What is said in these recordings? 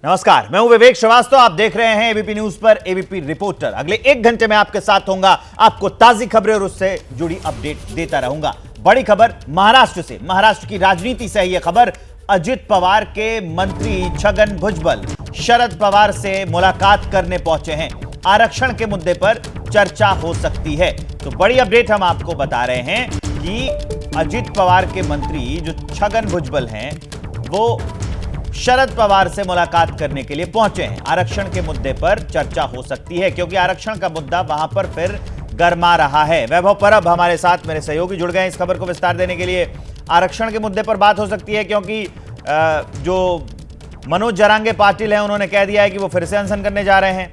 नमस्कार, मैं हूं विवेक श्रीवास्तव। आप देख रहे हैं एबीपी न्यूज पर एबीपी रिपोर्टर। अगले 1 घंटे में आपके साथ होऊंगा, आपको ताजी खबरें और उससे जुड़ी अपडेट देता रहूंगा। बड़ी खबर महाराष्ट्र से, महाराष्ट्र की राजनीति से है यह खबर। अजित पवार के मंत्री छगन भुजबल शरद पवार से मुलाकात करने पहुंचे हैं। आरक्षण के मुद्दे पर चर्चा हो सकती है। तो बड़ी अपडेट हम आपको बता रहे हैं कि अजित पवार के मंत्री जो छगन भुजबल हैं वो शरद पवार से मुलाकात करने के लिए पहुंचे हैं। आरक्षण के मुद्दे पर चर्चा हो सकती है क्योंकि आरक्षण का मुद्दा वहां पर फिर गर्मा रहा है। वैभव परब हमारे साथ मेरे सहयोगी जुड़ गए हैं इस खबर को विस्तार देने के लिए। आरक्षण के मुद्दे पर बात हो सकती है क्योंकि जो मनोज जरांगे पाटिल हैं उन्होंने कह दिया है कि वो फिर से अनशन करने जा रहे हैं।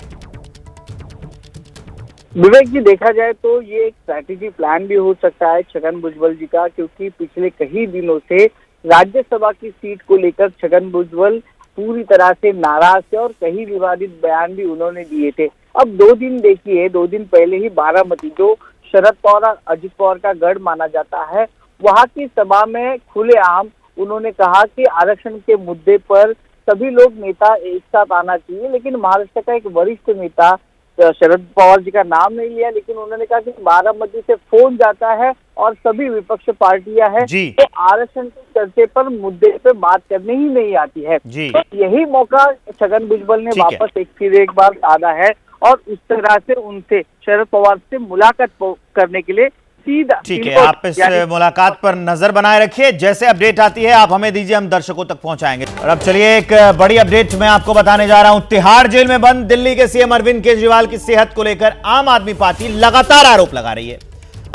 विवेक जी, देखा जाए तो ये एक स्ट्रैटेजी प्लान भी हो सकता है छगन भुजबल जी का, क्योंकि पिछले कई दिनों से राज्यसभा की सीट को लेकर छगन भुजबल पूरी तरह से नाराज थे और कई विवादित बयान भी उन्होंने दिए थे। अब 2 दिन देखिए, 2 दिन पहले ही बारामती, जो शरद पवार और अजित पवार का गढ़ माना जाता है, वहां की सभा में खुलेआम उन्होंने कहा कि आरक्षण के मुद्दे पर सभी लोग नेता एक साथ आना चाहिए। लेकिन महाराष्ट्र का एक वरिष्ठ नेता शरद पवार जी का नाम नहीं लिया, लेकिन उन्होंने कहा कि बारामती से फोन जाता है और सभी विपक्ष पार्टियां हैं तो आरक्षण के चर्चे पर मुद्दे पे बात करने ही नहीं आती है। तो यही मौका छगन भुजबल ने वापस एक बार साधा है और उस तरह से उनसे शरद पवार से मुलाकात करने के लिए सीधा। ठीक है, आप इस मुलाकात पर नजर बनाए रखिए। जैसे अपडेट आती है आप हमें दीजिए, हम दर्शकों तक पहुंचाएंगे। और अब चलिए एक बड़ी अपडेट मैं आपको बताने जा रहा हूं। तिहाड़ जेल में बंद दिल्ली के सीएम अरविंद केजरीवाल की सेहत को लेकर आम आदमी पार्टी लगातार आरोप लगा रही है।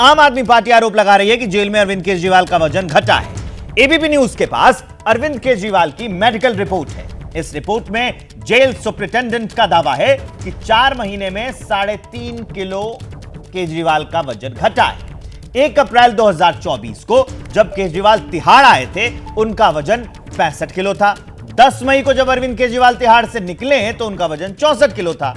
आम आदमी पार्टी आरोप लगा रही है कि जेल में अरविंद केजरीवाल का वजन घटा है। एबीपी न्यूज के पास अरविंद केजरीवाल की मेडिकल रिपोर्ट है। इस रिपोर्ट में जेल सुपरिटेंडेंट का दावा है कि 4 महीने में 3.5 किलो केजरीवाल का वजन घटा है। 1 अप्रैल 2024 को जब केजरीवाल तिहाड़ आए थे उनका वजन 65 किलो था। 10 मई को जब अरविंद केजरीवाल तिहाड़ से निकले तो उनका वजन 64 किलो था।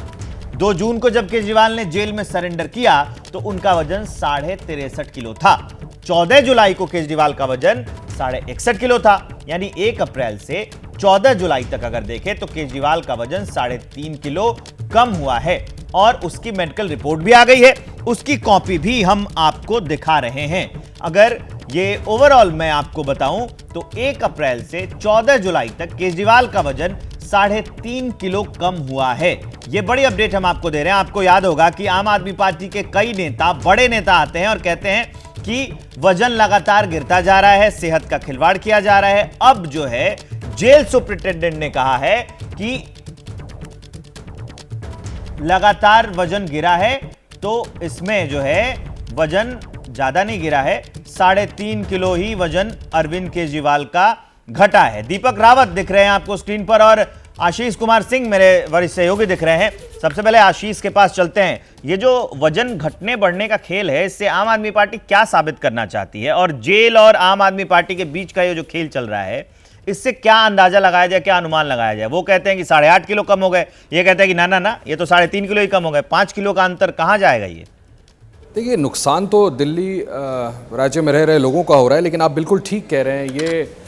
2 जून को जब केजरीवाल ने जेल में सरेंडर किया तो उनका वजन 63.5 किलो था। 14 जुलाई को केजरीवाल का वजन 61.5 किलो था। यानी 1 अप्रैल से 14 जुलाई तक अगर देखें तो केजरीवाल का वजन 3.5 किलो कम हुआ है और उसकी मेडिकल रिपोर्ट भी आ गई है। उसकी कॉपी भी हम आपको दिखा रहे हैं। अगर ये ओवरऑल मैं आपको बताऊं तो 1 अप्रैल से 14 जुलाई तक केजरीवाल का वजन 3.5 किलो कम हुआ है। ये बड़ी अपडेट हम आपको दे रहे हैं। आपको याद होगा कि आम आदमी पार्टी के कई नेता, बड़े नेता आते हैं और कहते हैं कि वजन लगातार गिरता जा रहा है, सेहत का खिलवाड़ किया जा रहा है। अब जो है जेल सुपरिटेंडेंट ने कहा है कि लगातार वजन गिरा है, तो इसमें जो है वजन ज्यादा नहीं गिरा है, 3.5 किलो ही वजन अरविंद केजरीवाल का घटा है। दीपक रावत दिख रहे हैं आपको स्क्रीन पर और आशीष कुमार सिंह मेरे वरिष्ठ सहयोगी दिख रहे हैं। सबसे पहले आशीष के पास चलते हैं। ये जो वजन घटने बढ़ने का खेल है, इससे आम आदमी पार्टी क्या साबित करना चाहती है और जेल और आम आदमी पार्टी के बीच का ये जो खेल चल रहा है, इससे क्या अंदाजा लगाया जाए, क्या अनुमान लगाया जाए? वो कहते हैं कि 8.5 किलो कम हो गए, ये कहते हैं कि ना ये तो 3.5 किलो ही कम हो गए। 5 किलो का अंतर कहां जाएगा? ये देखिए, नुकसान तो दिल्ली राज्य में रह रहे लोगों का हो रहा है, लेकिन आप बिल्कुल ठीक कह रहे हैं। ये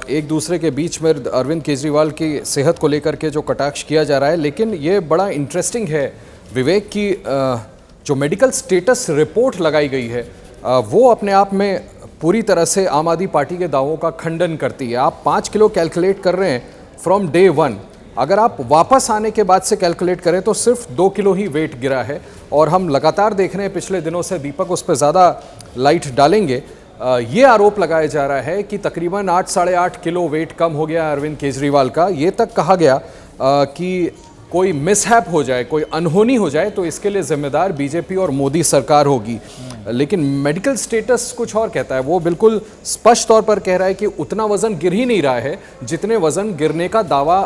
एक दूसरे के बीच में अरविंद केजरीवाल की सेहत को लेकर के जो कटाक्ष किया जा रहा है, लेकिन ये बड़ा इंटरेस्टिंग है विवेक की जो मेडिकल स्टेटस रिपोर्ट लगाई गई है वो अपने आप में पूरी तरह से आम आदमी पार्टी के दावों का खंडन करती है। आप 5 किलो कैलकुलेट कर रहे हैं फ्रॉम डे 1, अगर आप वापस आने के बाद से कैलकुलेट करें तो सिर्फ 2 किलो ही वेट गिरा है। और हम लगातार देख रहे हैं पिछले दिनों से, दीपक उस पर ज़्यादा लाइट डालेंगे, ये आरोप लगाया जा रहा है कि तकरीबन 8-8.5 किलो वेट कम हो गया अरविंद केजरीवाल का। ये तक कहा गया कि कोई मिसहैप हो जाए, कोई अनहोनी हो जाए तो इसके लिए जिम्मेदार बीजेपी और मोदी सरकार होगी। लेकिन मेडिकल स्टेटस कुछ और कहता है। वो बिल्कुल स्पष्ट तौर पर कह रहा है कि उतना वजन गिर ही नहीं रहा है जितने वजन गिरने का दावा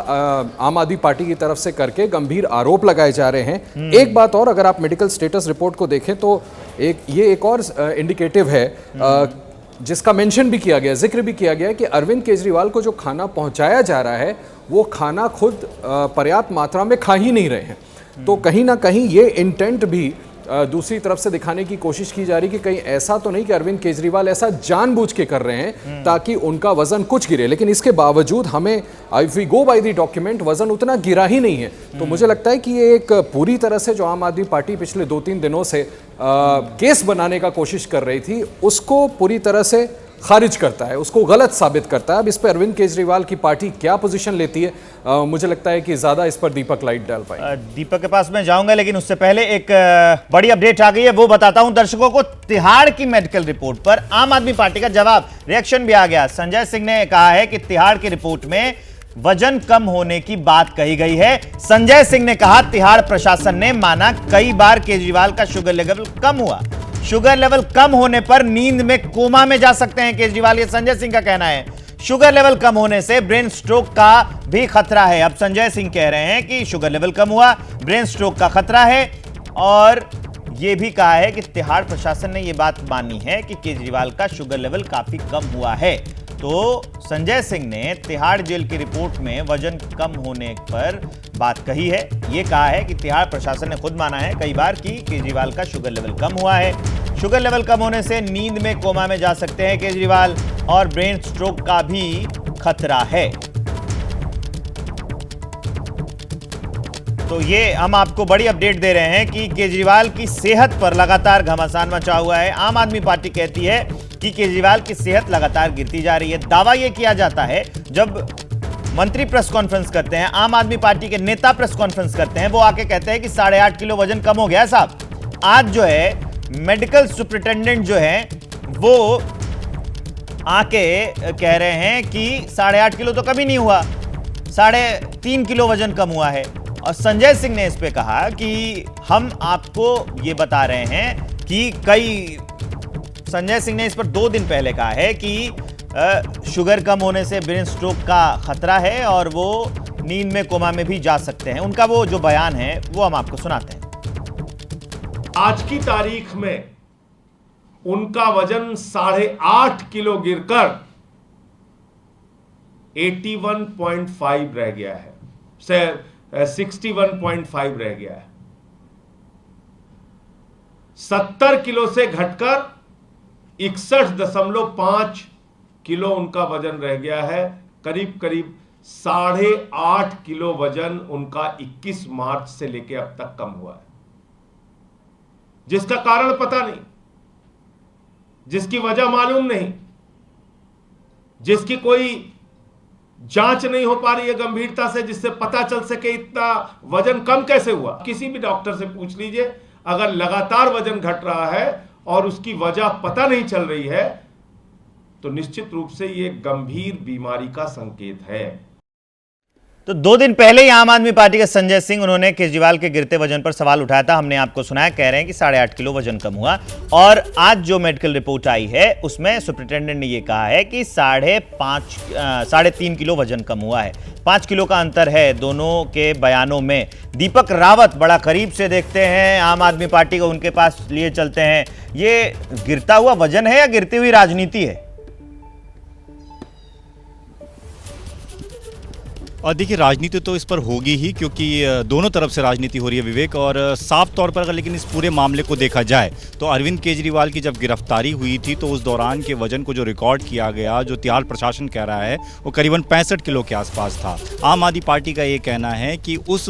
आम आदमी पार्टी की तरफ से करके गंभीर आरोप लगाए जा रहे हैं। एक बात और, अगर आप मेडिकल स्टेटस रिपोर्ट को देखें तो ये एक और इंडिकेटिव है जिसका मेंशन भी किया गया, जिक्र भी किया गया कि अरविंद केजरीवाल को जो खाना पहुंचाया जा रहा है वो खाना खुद पर्याप्त मात्रा में खा ही नहीं रहे हैं। तो कहीं ना कहीं ये इंटेंट भी दूसरी तरफ से दिखाने की कोशिश की जा रही कि कहीं ऐसा तो नहीं कि अरविंद केजरीवाल ऐसा जानबूझ के कर रहे हैं ताकि उनका वजन कुछ गिरे, लेकिन इसके बावजूद हमें if we go by the document वजन उतना गिरा ही नहीं है। तो मुझे लगता है कि ये एक पूरी तरह से जो आम आदमी पार्टी पिछले 2-3 दिनों से केस बनाने का कोशिश कर रही थी उसको पूरी तरह से खारिज करता है, उसको गलत साबित करता है। अब इस पर अरविंद केजरीवाल की पार्टी क्या पोजीशन लेती है, मुझे लगता है कि ज्यादा इस पर दीपक लाइट डाल पाए। दीपक के पास मैं जाऊंगा, लेकिन उससे पहले एक बड़ी अपडेट आ गई है, वो बताता हूं दर्शकों को। तिहाड़ की मेडिकल रिपोर्ट पर आम आदमी पार्टी का जवाब, रिएक्शन भी आ गया। संजय सिंह ने कहा है कि तिहाड़ की रिपोर्ट में वजन कम होने की बात कही गई है। संजय सिंह ने कहा तिहाड़ प्रशासन ने माना कई बार केजरीवाल का शुगर लेवल कम हुआ, शुगर लेवल कम होने पर नींद में कोमा में जा सकते हैं केजरीवाल, ये संजय सिंह का कहना है। शुगर लेवल कम होने से ब्रेन स्ट्रोक का भी खतरा है। अब संजय सिंह कह रहे हैं कि शुगर लेवल कम हुआ, ब्रेन स्ट्रोक का खतरा है, और यह भी कहा है कि तिहाड़ प्रशासन ने यह बात मानी है कि केजरीवाल का शुगर लेवल काफी कम हुआ है। तो संजय सिंह ने तिहाड़ जेल की रिपोर्ट में वजन कम होने पर बात कही है। यह कहा है कि तिहाड़ प्रशासन ने खुद माना है कई बार कि केजरीवाल का शुगर लेवल कम हुआ है। शुगर लेवल कम होने से नींद में कोमा में जा सकते हैं केजरीवाल, और ब्रेन स्ट्रोक का भी खतरा है। तो ये हम आपको बड़ी अपडेट दे रहे हैं कि केजरीवाल की सेहत पर लगातार घमासान मचा हुआ है। आम आदमी पार्टी कहती है कि केजरीवाल की सेहत लगातार गिरती जा रही है। दावा यह किया जाता है, जब मंत्री प्रेस कॉन्फ्रेंस करते हैं, आम आदमी पार्टी के नेता प्रेस कॉन्फ्रेंस करते हैं, वो आके कहते हैं कि 8.5 किलो वजन कम हो गया साहब। आज जो है मेडिकल सुपरिटेंडेंट जो है वो आके कह रहे हैं कि 8.5 किलो तो कभी नहीं हुआ, 3.5 किलो वजन कम हुआ है। और संजय सिंह ने इस पे कहा कि हम आपको ये बता रहे हैं कि संजय सिंह ने इस पर 2 दिन पहले कहा है कि शुगर कम होने से ब्रेन स्ट्रोक का खतरा है और वो नींद में कोमा में भी जा सकते हैं। उनका वो जो बयान है वो हम आपको सुनाते हैं। आज की तारीख में उनका वजन 8.5 किलो गिरकर 81.5 रह गया है, 61.5 रह गया है। 70 किलो से घटकर 61.5 किलो उनका वजन रह गया है। करीब करीब 8.5 किलो वजन उनका 21 मार्च से लेकर अब तक कम हुआ है, जिसका कारण पता नहीं, जिसकी वजह मालूम नहीं, जिसकी कोई जांच नहीं हो पा रही है गंभीरता से, जिससे पता चल सके इतना वजन कम कैसे हुआ। किसी भी डॉक्टर से पूछ लीजिए, अगर लगातार वजन घट रहा है और उसकी वजह पता नहीं चल रही है तो निश्चित रूप से यह गंभीर बीमारी का संकेत है। तो 2 दिन पहले ही आम आदमी पार्टी के संजय सिंह, उन्होंने केजरीवाल के गिरते वजन पर सवाल उठाया था, हमने आपको सुनाया, कह रहे हैं कि 8.5 किलो वजन कम हुआ। और आज जो मेडिकल रिपोर्ट आई है उसमें सुपरिटेंडेंट ने यह कहा है कि 3.5 किलो वजन कम हुआ है। 5 किलो का अंतर है दोनों के बयानों में। दीपक रावत बड़ा करीब से देखते हैं आम आदमी पार्टी को, उनके पास लिए चलते हैं। ये गिरता हुआ वजन है या गिरती हुई राजनीति है? और देखिए, राजनीति तो इस पर होगी ही, क्योंकि दोनों तरफ से राजनीति हो रही है विवेक। और साफ तौर पर अगर लेकिन इस पूरे मामले को देखा जाए तो अरविंद केजरीवाल की जब गिरफ्तारी हुई थी तो उस दौरान के वजन को जो रिकॉर्ड किया गया, जो तिहाड़ प्रशासन कह रहा है, वो करीबन 65 किलो के आसपास था। आम आदमी पार्टी का ये कहना है कि उस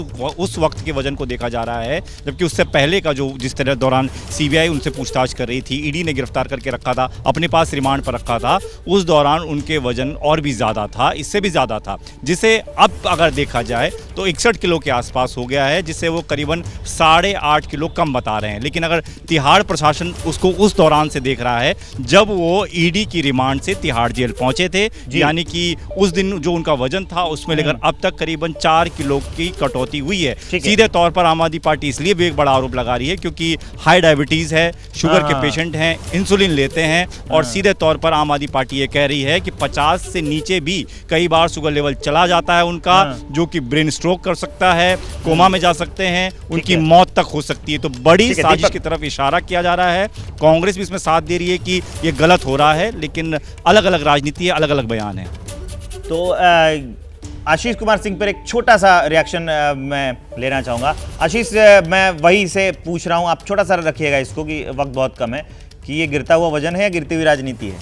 वक्त के वजन को देखा जा रहा है, जबकि उससे पहले का जो जिस तरह दौरान सीबीआई उनसे पूछताछ कर रही थी, ईडी ने गिरफ्तार करके रखा था, अपने पास रिमांड पर रखा था, उस दौरान उनके वजन और भी ज़्यादा था, इससे भी ज़्यादा था, जिसे अब अगर देखा जाए तो 61 किलो के आसपास हो गया है, जिससे वो करीबन 8.5 किलो कम बता रहे हैं। लेकिन अगर तिहाड़ प्रशासन उसको उस दौरान से देख रहा है जब वो ईडी की रिमांड से तिहाड़ जेल पहुंचे थे, यानी कि उस दिन जो उनका वजन था उसमें लेकर अब तक करीबन 4 किलो की कटौती हुई है। सीधे तौर पर आम आदमी पार्टी इसलिए भी एक बड़ा आरोप लगा रही है क्योंकि हाई डायबिटीज है, शुगर के पेशेंट हैं, इंसुलिन लेते हैं, और सीधे तौर पर आम आदमी पार्टी ये कह रही है कि 50 से नीचे भी कई बार शुगर लेवल चला जाता है उनका, जो कि ब्रेन स्ट्रोक कर सकता है, कोमा में जा सकते हैं, उनकी मौत तक हो सकती है। तो बड़ी साजिश की तरफ इशारा किया जा रहा है। कांग्रेस भी इसमें साथ दे रही है कि ये गलत हो रहा है, लेकिन अलग अलग राजनीति है, अलग अलग बयान है। तो आशीष कुमार सिंह पर एक छोटा सा रिएक्शन मैं लेना चाहूँगा। आशीष, मैं वही से पूछ रहा हूँ, आप छोटा सा रखिएगा इसको कि वक्त बहुत कम है, कि ये गिरता हुआ वजन है या गिरती हुई राजनीति है?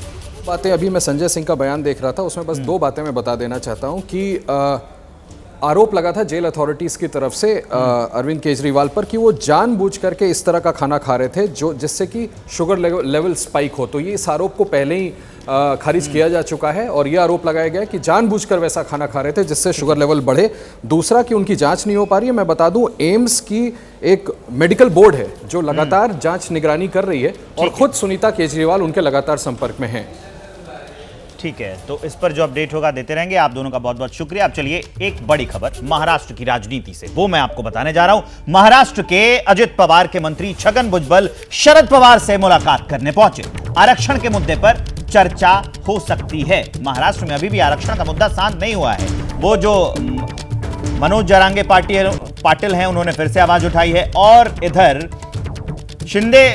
बातें अभी मैं संजय सिंह का बयान देख रहा था, उसमें बस दो बातें मैं बता देना चाहता हूँ कि आरोप लगा था जेल अथॉरिटीज़ की तरफ से अरविंद केजरीवाल पर कि वो जानबूझ करके इस तरह का खाना खा रहे थे जो जिससे कि शुगर लेवल स्पाइक हो। तो ये इस आरोप को पहले ही खारिज किया जा चुका है और ये आरोप लगाया गया है कि जानबूझकर वैसा खाना खा रहे थे जिससे शुगर लेवल बढ़े। दूसरा कि उनकी जांच नहीं हो पा रही है। मैं बता दूं, एम्स की एक मेडिकल बोर्ड है जो लगातार जांच निगरानी कर रही है और खुद सुनीता केजरीवाल उनके लगातार संपर्क में हैं। ठीक है, तो इस पर जो अपडेट होगा देते रहेंगे। आप दोनों का बहुत बहुत शुक्रिया। अब चलिए एक बड़ी खबर महाराष्ट्र की राजनीति से, वो मैं आपको बताने जा रहा हूं। महाराष्ट्र के अजित पवार के मंत्री छगन भुजबल शरद पवार से मुलाकात करने पहुंचे। आरक्षण के मुद्दे पर चर्चा हो सकती है। महाराष्ट्र में अभी भी आरक्षण का मुद्दा शांत नहीं हुआ है। वो जो मनोज जरांगे पाटिल हैं, उन्होंने फिर से आवाज उठाई है और इधर शिंदे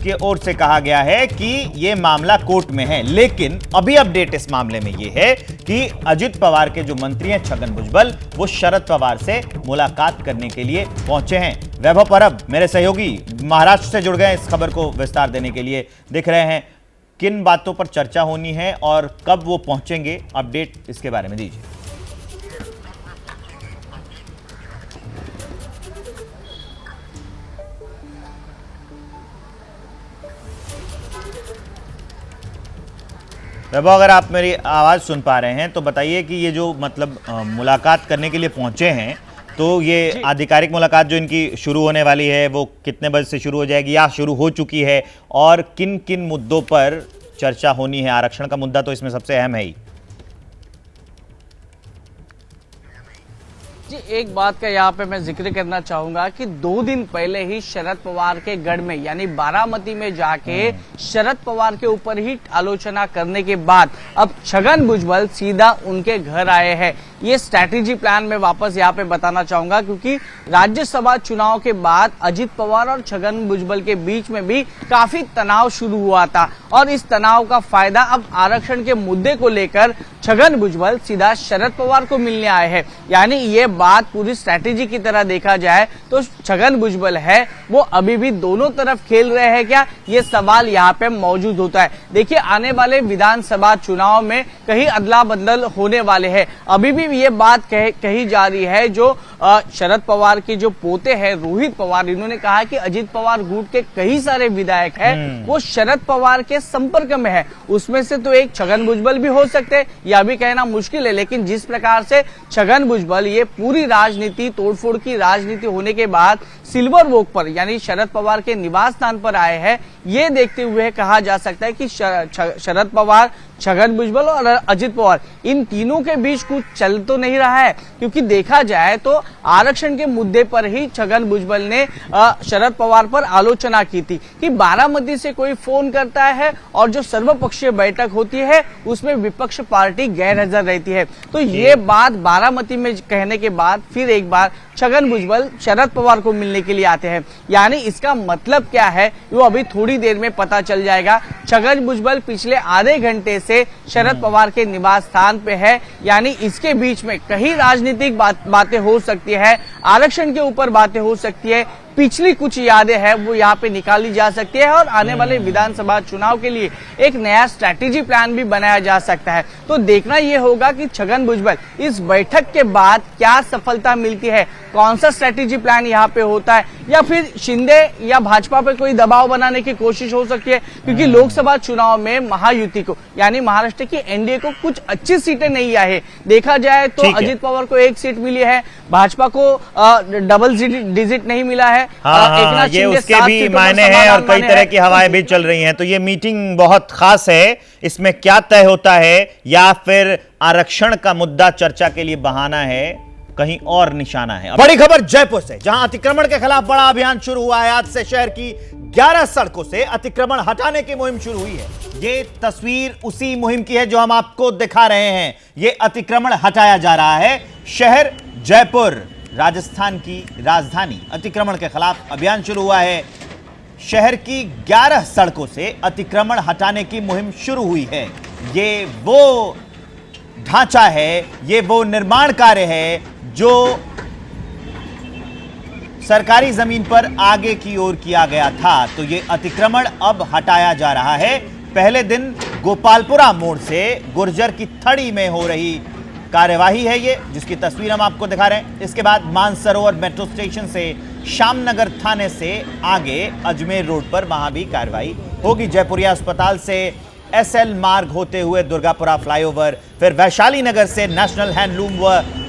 की ओर से कहा गया है कि यह मामला कोर्ट में है। लेकिन अभी अपडेट इस मामले में यह है कि अजित पवार के जो मंत्री हैं छगन भुजबल, वो शरद पवार से मुलाकात करने के लिए पहुंचे हैं। वैभव परब मेरे सहयोगी महाराष्ट्र से जुड़ गए इस खबर को विस्तार देने के लिए। दिख रहे हैं किन बातों पर चर्चा होनी है और कब वो पहुंचेंगे, अपडेट इसके बारे में दीजिए। वैभव, अगर आप मेरी आवाज़ सुन पा रहे हैं तो बताइए कि ये जो मतलब मुलाकात करने के लिए पहुंचे हैं, तो ये आधिकारिक मुलाकात जो इनकी शुरू होने वाली है वो कितने बजे से शुरू हो जाएगी या शुरू हो चुकी है, और किन किन मुद्दों पर चर्चा होनी है? आरक्षण का मुद्दा तो इसमें सबसे अहम है ही। जी, एक बात का यहाँ पे मैं जिक्र करना चाहूंगा कि 2 दिन पहले ही शरद पवार के गढ़ में यानी बारामती में जाके शरद पवार के ऊपर ही आलोचना करने के बाद अब छगन भुजबल सीधा उनके घर आए हैं। ये स्ट्रैटेजी प्लान में वापस यहाँ पे बताना चाहूंगा, क्योंकि राज्यसभा चुनाव के बाद अजित पवार और छगन भुजबल के बीच में भी काफी तनाव शुरू हुआ था और इस तनाव का फायदा अब आरक्षण के मुद्दे को लेकर छगन भुजबल सीधा शरद पवार को मिलने आए हैं। यानी ये बात पूरी स्ट्रैटेजी की तरह देखा जाए तो छगन भुजबल है वो अभी भी दोनों तरफ खेल रहे हैं क्या, ये सवाल यहाँ पे मौजूद होता है। देखिए, आने वाले विधानसभा चुनाव में कहीं अदला बदल होने वाले हैं। अभी भी ये बात कही जा रही है, जो शरद पवार के जो पोते हैं रोहित पवार, इन्होंने कहा कि अजित पवार गुट के कई सारे विधायक हैं वो शरद पवार के संपर्क में है। उसमें से तो एक छगन भुजबल भी हो सकते हैं, यह भी कहना मुश्किल है। लेकिन जिस प्रकार से छगन भुजबल ये पूरी राजनीति तोड़फोड़ की राजनीति होने के बाद सिल्वर वॉक पर यानी शरद पवार के निवास स्थान पर आए हैं, ये देखते हुए कहा जा सकता है कि शरद पवार, छगन भुजबल और अजित पवार इन तीनों के बीच कुछ चल तो नहीं रहा है। क्योंकि देखा जाए तो आरक्षण के मुद्दे पर ही छगन भुजबल ने शरद पवार पर आलोचना की थी कि बारामती से कोई फोन करता है और जो सर्वपक्षीय बैठक होती है उसमें विपक्ष पार्टी गैर हाजिर रहती है। तो ये बात बारामती में कहने के बाद फिर एक बार छगन भुजबल शरद पवार को मिलने के लिए आते हैं। यानी इसका मतलब क्या है वो अभी थोड़ी देर में पता चल जाएगा। छगन भुजबल पिछले आधे घंटे से शरद पवार के निवास स्थान पे है, यानी इसके बीच में कहीं राजनीतिक बातें हो सकती है, आरक्षण के ऊपर बातें हो सकती है, पिछली कुछ यादें हैं वो यहाँ पे निकाली जा सकती है और आने वाले विधानसभा चुनाव के लिए एक नया स्ट्रैटेजी प्लान भी बनाया जा सकता है। तो देखना ये होगा कि छगन भुजबल इस बैठक के बाद क्या सफलता मिलती है, कौन सा स्ट्रैटेजी प्लान यहाँ पे होता है, या फिर शिंदे या भाजपा पे कोई दबाव बनाने की कोशिश हो सकती है। क्योंकि लोकसभा चुनाव में महायुति को यानी महाराष्ट्र की एनडीए को कुछ अच्छी सीटें नहीं आई है। देखा जाए तो अजित पवार को 1 सीट मिली है, भाजपा को डबल डिजिट नहीं मिला है। हाँ, ये उसके भी मायने हैं और कई तरह की हवाएं भी चल रही हैं। तो ये मीटिंग बहुत खास है, इसमें क्या तय होता है, या फिर आरक्षण का मुद्दा चर्चा के लिए बहाना है, कहीं और निशाना है? बड़ी खबर जयपुर से, जहां अतिक्रमण के खिलाफ बड़ा अभियान शुरू हुआ है। आज से शहर की 11 सड़कों से अतिक्रमण हटाने की मुहिम शुरू हुई है। ये तस्वीर उसी मुहिम की है जो हम आपको दिखा रहे हैं। ये अतिक्रमण हटाया जा रहा है। शहर जयपुर, राजस्थान की राजधानी, अतिक्रमण के खिलाफ अभियान शुरू हुआ है। शहर की 11 सड़कों से अतिक्रमण हटाने की मुहिम शुरू हुई है। ये वो ढांचा है, ये वो निर्माण कार्य है जो सरकारी जमीन पर आगे की ओर किया गया था। तो ये अतिक्रमण अब हटाया जा रहा है। पहले दिन गोपालपुरा मोड़ से गुर्जर की थड़ी में हो रही कार्यवाही है ये, जिसकी तस्वीर हम आपको दिखा रहे हैं। इसके बाद मानसरोवर मेट्रो स्टेशन से श्यामनगर थाने से आगे अजमेर रोड पर वहां भी कार्रवाई होगी। जयपुरिया अस्पताल से एसएल मार्ग होते हुए दुर्गापुरा फ्लाईओवर, फिर वैशाली नगर से नेशनल हैंडलूम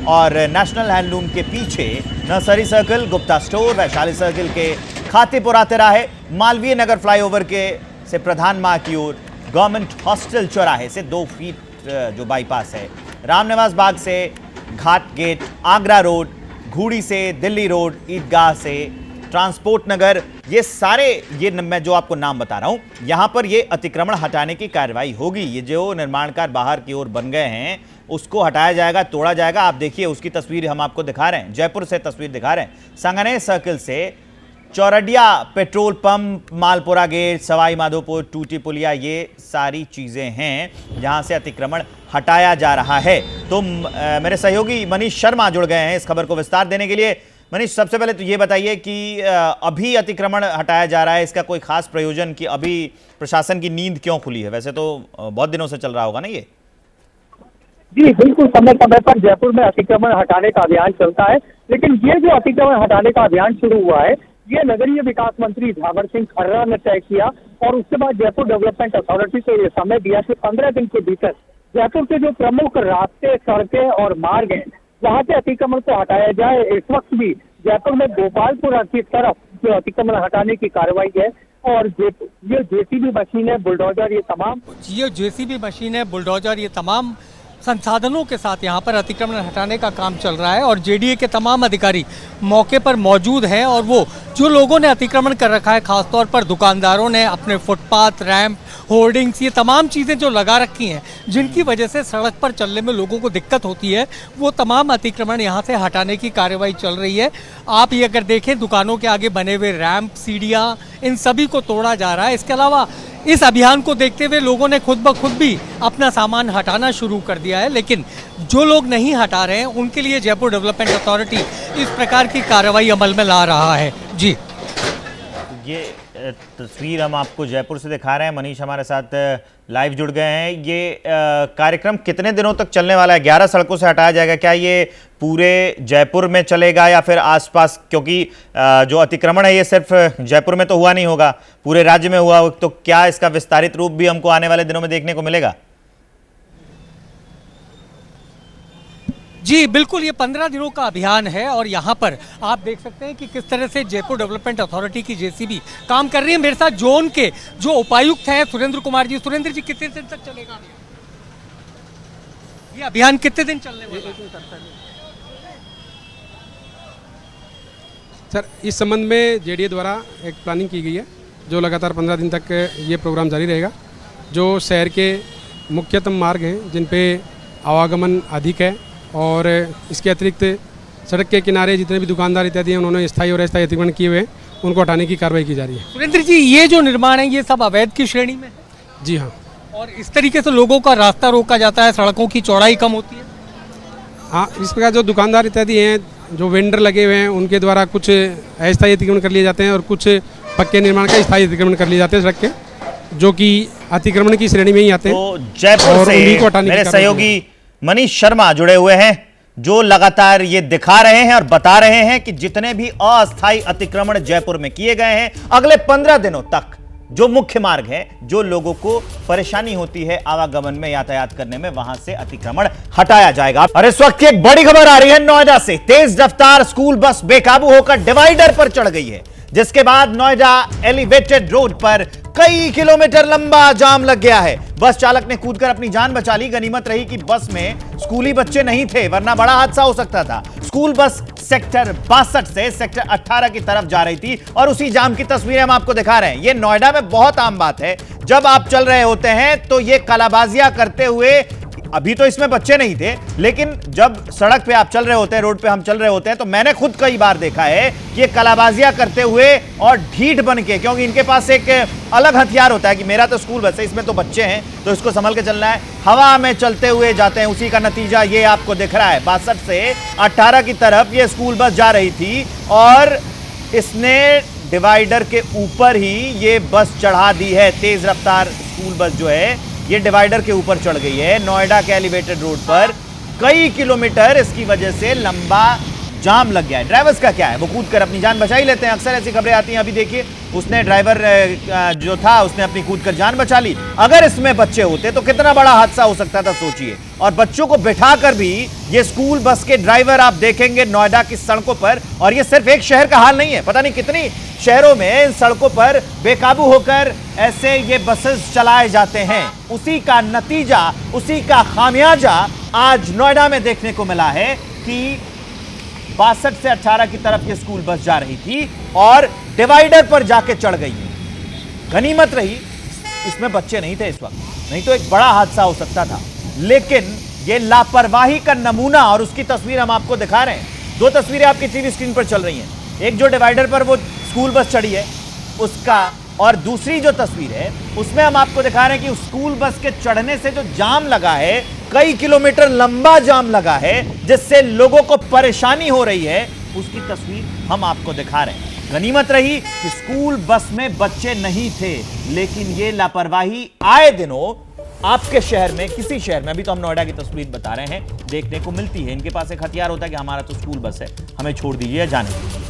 और नेशनल हैंडलूम के पीछे nursery circle, Gupta store, Vaishali circle के खातीपुरा तिराहे, मालवीय नगर फ्लाईओवर के से प्रधान माह की ओर, गवर्नमेंट हॉस्टल चौराहे से 2 फीट जो बाईपास है, रामनिवास बाग से घाट गेट, आगरा रोड, घूड़ी से दिल्ली रोड, ईदगाह से ट्रांसपोर्ट नगर, ये सारे ये मैं जो आपको नाम बता रहा हूं, यहां पर ये अतिक्रमण हटाने की कार्रवाई होगी। ये जो निर्माणकार बाहर की ओर बन गए हैं उसको हटाया जाएगा, तोड़ा जाएगा। आप देखिए उसकी तस्वीर हम आपको दिखा रहे हैं, जयपुर से तस्वीर दिखा रहे हैं। संगने सर्कल से Chordia petrol pump, Malpura gate, Sawai Madhopur, Tuti Puliya, ये सारी चीजें हैं जहां से अतिक्रमण हटाया जा रहा है। तो मेरे सहयोगी मनीष शर्मा जुड़ गए हैं इस खबर को विस्तार देने के लिए। मनीष, सबसे पहले तो ये बताइए कि अभी अतिक्रमण हटाया जा रहा है, इसका कोई खास प्रयोजन कि अभी प्रशासन की नींद क्यों खुली है? वैसे तो बहुत दिनों से चल रहा होगा ना ये। जी बिल्कुल, समय समय पर जयपुर में अतिक्रमण हटाने का अभियान चलता है, लेकिन ये जो अतिक्रमण हटाने का अभियान शुरू हुआ है ये नगरीय विकास मंत्री झावर सिंह खर्रा ने तय किया और उसके बाद जयपुर डेवलपमेंट अथॉरिटी को ये समय दिया कि 15 दिन के भीतर जयपुर के जो प्रमुख रास्ते, सड़कें और मार्ग हैं वहां से अतिक्रमण को हटाया जाए। इस वक्त भी जयपुर में गोपालपुरा की तरफ जो अतिक्रमण हटाने की कार्रवाई है और ये जेसीबी मशीन है, बुलडोजर, ये जेसीबी मशीन है, बुलडोजर, ये तमाम संसाधनों के साथ यहाँ पर अतिक्रमण हटाने का काम चल रहा है और जेडीए के तमाम अधिकारी मौके पर मौजूद हैं और वो जो लोगों ने अतिक्रमण कर रखा है, खासतौर पर दुकानदारों ने अपने फुटपाथ, रैंप, होर्डिंग्स, ये तमाम चीज़ें जो लगा रखी हैं जिनकी वजह से सड़क पर चलने में लोगों को दिक्कत होती है, वो तमाम अतिक्रमण यहाँ से हटाने की कार्रवाई चल रही है। आप ये अगर देखें, दुकानों के आगे बने हुए रैंप, सीढ़ियाँ, इन सभी को तोड़ा जा रहा है। इसके अलावा इस अभियान को देखते हुए लोगों ने खुद ब खुद भी अपना सामान हटाना शुरू कर दिया है, लेकिन जो लोग नहीं हटा रहे हैं उनके लिए जयपुर डेवलपमेंट अथॉरिटी इस प्रकार की कार्रवाई अमल में ला रहा है। जी, ये तस्वीर हम आपको जयपुर से दिखा रहे हैं। मनीष हमारे साथ लाइव जुड़ गए हैं। ये कार्यक्रम कितने दिनों तक चलने वाला है? 11 सड़कों से हटाया जाएगा, क्या ये पूरे जयपुर में चलेगा या फिर आसपास? क्योंकि जो अतिक्रमण है ये सिर्फ जयपुर में तो हुआ नहीं होगा, पूरे राज्य में हुआ, तो क्या इसका विस्तारित रूप भी हमको आने वाले दिनों में देखने को मिलेगा? जी बिल्कुल, ये 15 दिनों का अभियान है और यहाँ पर आप देख सकते हैं कि किस तरह से जयपुर डेवलपमेंट अथॉरिटी की जेसीबी काम कर रही है। मेरे साथ जोन के जो उपायुक्त हैं सुरेंद्र कुमार जी। सुरेंद्र जी, कितने दिन तक चलेगा ये अभियान? कितने दिन चलने वाला है? सर, इस संबंध में जेडीए द्वारा एक प्लानिंग की गई है जो लगातार 15 दिन तक ये प्रोग्राम जारी रहेगा। जो शहर के मुख्यतम मार्ग हैं जिन पे आवागमन अधिक है और इसके अतिरिक्त सड़क के किनारे जितने भी दुकानदार इत्यादि हैं उन्होंने स्थायी और अस्थायी अतिक्रमण किए हुए हैं, उनको हटाने की कार्रवाई की जा रही है। सुरेंद्र जी, ये जो निर्माण है ये सब अवैध की श्रेणी में? जी हाँ। और इस तरीके से लोगों का रास्ता रोका जाता है, सड़कों की चौड़ाई कम होती है? हाँ, इस प्रकार जो दुकानदार इत्यादि हैं, जो वेंडर लगे हुए हैं, उनके द्वारा कुछ अस्थायी अतिक्रमण कर लिए जाते हैं और कुछ पक्के निर्माण का स्थायी अतिक्रमण कर लिए जाते हैं सड़क के, जो कि अतिक्रमण की श्रेणी में ही आते हैं। तो जयपुर से मेरे सहयोगी मनीष शर्मा जुड़े हुए हैं जो लगातार ये दिखा रहे हैं और बता रहे हैं कि जितने भी अस्थायी अतिक्रमण जयपुर में किए गए हैं, अगले 15 दिनों तक जो मुख्य मार्ग है, जो लोगों को परेशानी होती है आवागमन में, यातायात करने में, वहां से अतिक्रमण हटाया जाएगा। और इस वक्त एक बड़ी खबर आ रही है नोएडा से। तेज रफ्तार स्कूल बस बेकाबू होकर डिवाइडर पर चढ़ गई है, जिसके बाद नोएडा एलिवेटेड रोड पर कई किलोमीटर लंबा जाम लग गया है। बस चालक ने कूदकर अपनी जान बचा ली। गनीमत रही कि बस में स्कूली बच्चे नहीं थे, वरना बड़ा हादसा हो सकता था। स्कूल बस सेक्टर 62 से सेक्टर 18 की तरफ जा रही थी और उसी जाम की तस्वीरें हम आपको दिखा रहे हैं। ये नोएडा में बहुत आम बात है, जब आप चल रहे होते हैं तो ये कलाबाजियां करते हुए अभी तो इसमें बच्चे नहीं थे, लेकिन जब सड़क पे आप चल रहे होते हैं, रोड पे हम चल रहे होते हैं, तो मैंने खुद कई बार देखा है कि ये कलाबाजियां करते हुए और ढीठ बन के, क्योंकि इनके पास एक अलग हथियार होता है कि मेरा तो स्कूल बस है, इसमें तो बच्चे हैं तो इसको संभल के चलना है, हवा में चलते हुए जाते हैं। उसी का नतीजा ये आपको दिख रहा है। 62 से 18 की तरफ ये स्कूल बस जा रही थी और इसने डिवाइडर के ऊपर ही ये बस चढ़ा दी है। तेज रफ्तार स्कूल बस जो है ये डिवाइडर के ऊपर चढ़ गई है नोएडा के एलिवेटेड रोड पर। कई किलोमीटर इसकी वजह से लंबा जाम लग गया है। ड्राइवर्स का क्या है, वो कूद कर अपनी जान बचा ही लेते हैं। अक्सर ऐसी खबरें आती हैं। अभी देखिए उसने ड्राइवर जो था उसने अपनी कूद कर जान बचा ली। अगर इसमें बच्चे होते तो कितना बड़ा हादसा हो सकता था सोचिए। और बच्चों को बिठाकर भी ये स्कूल बस के ड्राइवर आप देखेंगे नोएडा की सड़कों पर। और ये सिर्फ एक शहर का हाल नहीं है, पता नहीं कितनी शहरों में इन सड़कों पर बेकाबू होकर ऐसे ये बसेस चलाए जाते हैं। उसी का नतीजा, उसी का खामियाजा आज नोएडा में देखने को मिला है कि 62 से 18 की तरफ ये स्कूल बस जा रही थी और डिवाइडर पर जाके चढ़ गई है। गनीमत रही इसमें बच्चे नहीं थे इस वक्त, नहीं तो एक बड़ा हादसा हो सकता था। लेकिन ये लापरवाही का नमूना, और उसकी तस्वीर हम आपको दिखा रहे हैं। 2 तस्वीरें आपकी टीवी स्क्रीन पर चल रही हैं। एक जो डिवाइडर पर वो स्कूल बस चढ़ी है उसका, और दूसरी जो तस्वीर है उसमें हम आपको दिखा रहे हैं कि उस स्कूल बस के चढ़ने से जो जाम लगा है, कई किलोमीटर लंबा जाम लगा है जिससे लोगों को परेशानी हो रही है, उसकी तस्वीर हम आपको दिखा रहे हैं। गनीमत रही कि स्कूल बस में बच्चे नहीं थे, लेकिन ये लापरवाही आए दिनों आपके शहर में, किसी शहर में, अभी तो हम नोएडा की तस्वीर बता रहे हैं, देखने को मिलती है। इनके पास एक हथियार होता है कि हमारा तो स्कूल बस है, हमें छोड़ दीजिए, जाने दीजिए।